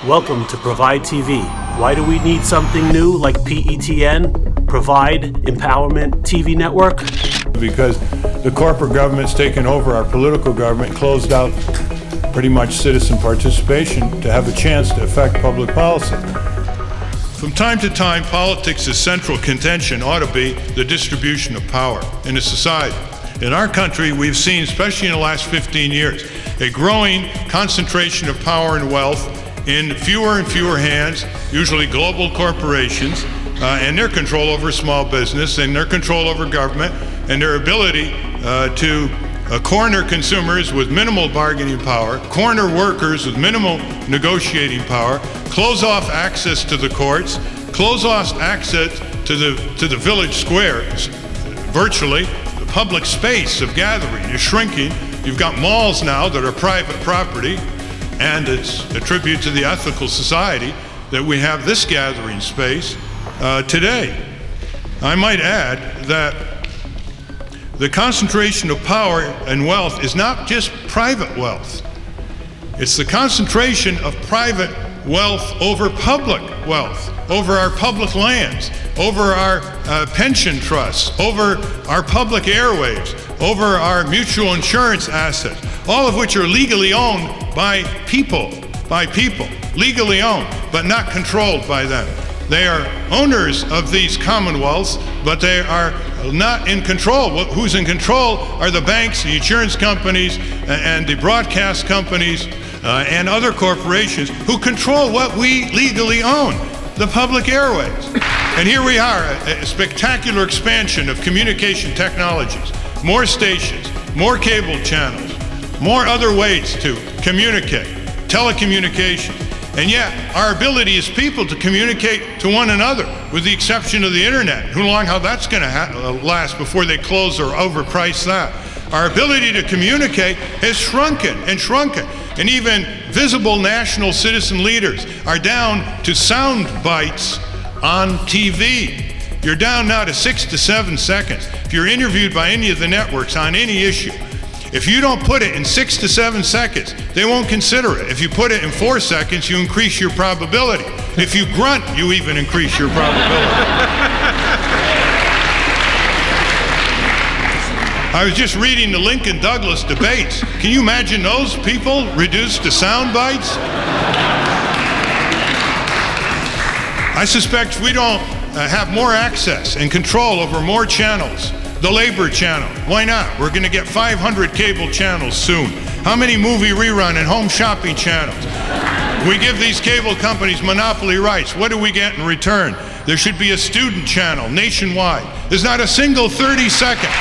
Welcome to Provide TV. Why do we need something new like PETN, Provide Empowerment TV Network? Because the corporate government's taken over our political government, closed out pretty much citizen participation to have a chance to affect public policy. From time to time, politics' central contention ought to be the distribution of power in a society. In our country, we've seen, especially in the last 15 years, a growing concentration of power and wealth in fewer and fewer hands, usually global corporations, and their control over small business, and their control over government, and their ability to corner consumers with minimal bargaining power, corner workers with minimal negotiating power, close off access to the courts, close off access to the village squares. Virtually, the public space of gathering is shrinking. You've got malls now that are private property, and it's a tribute to the ethical society that we have this gathering space today. I might add that the concentration of power and wealth is not just private wealth. It's the concentration of private wealth over public wealth, over our public lands, over our pension trusts, over our public airwaves, over our mutual insurance assets, all of which are legally owned by people, legally owned, but not controlled by them. They are owners of these commonwealths, but they are not in control. Who's in control are the banks, the insurance companies, and the broadcast companies, and other corporations who control what we legally own, the public airways. And here we are, a spectacular expansion of communication technologies, more stations, more cable channels, more other ways to communicate, telecommunications. And yet, our ability as people to communicate to one another, with the exception of the internet, how that's going to last before they close or overprice that. Our ability to communicate has shrunken and shrunken. And even visible national citizen leaders are down to sound bites on TV. You're down now to 6 to 7 seconds. If you're interviewed by any of the networks on any issue, if you don't put it in 6 to 7 seconds, they won't consider it. If you put it in 4 seconds, you increase your probability. If you grunt, you even increase your probability. I was just reading the Lincoln-Douglas debates. Can you imagine those people reduced to sound bites? I suspect if we don't have more access and control over more channels, the labor channel, why not? We're going to get 500 cable channels soon. How many movie rerun and home shopping channels? We give these cable companies monopoly rights. What do we get in return? There should be a student channel nationwide. There's not a single 30-second.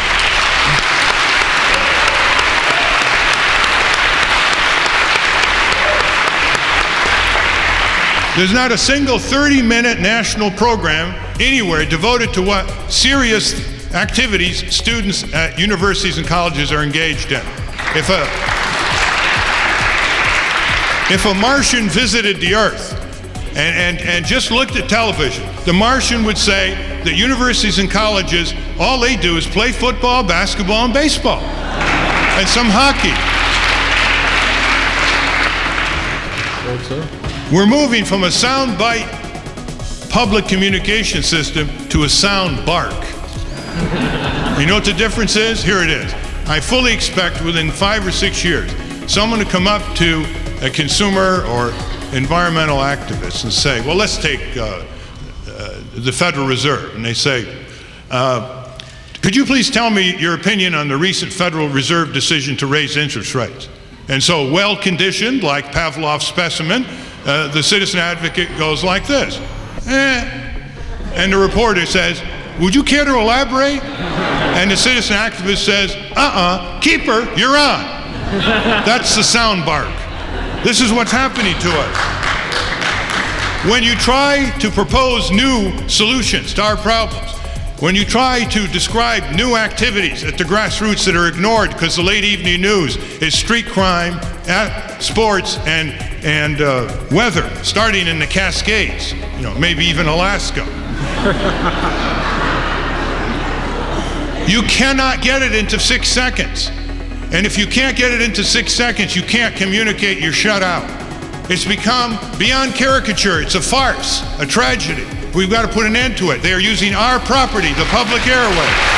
There's not a single 30-minute national program anywhere devoted to what serious activities students at universities and colleges are engaged in. If a Martian visited the Earth and just looked at television, the Martian would say that universities and colleges, all they do is play football, basketball, and baseball, and some hockey. We're moving from a soundbite public communication system to a sound bark. You know what the difference is? Here it is. I fully expect within 5 or 6 years, someone to come up to a consumer or environmental activist and say, well, let's take the Federal Reserve. And they say, could you please tell me your opinion on the recent Federal Reserve decision to raise interest rates? And so, well-conditioned, like Pavlov's specimen, the citizen advocate goes like this. And the reporter says, would you care to elaborate? And the citizen activist says, keeper, you're on. That's the sound bark. This is what's happening to us. When you try to propose new solutions to our problems, when you try to describe new activities at the grassroots that are ignored because the late evening news is street crime, sports, and weather, starting in the Cascades, maybe even Alaska. You cannot get it into 6 seconds. And if you can't get it into 6 seconds, you can't communicate, you're shut out. It's become beyond caricature. It's a farce, a tragedy. We've got to put an end to it. They are using our property, the public airway.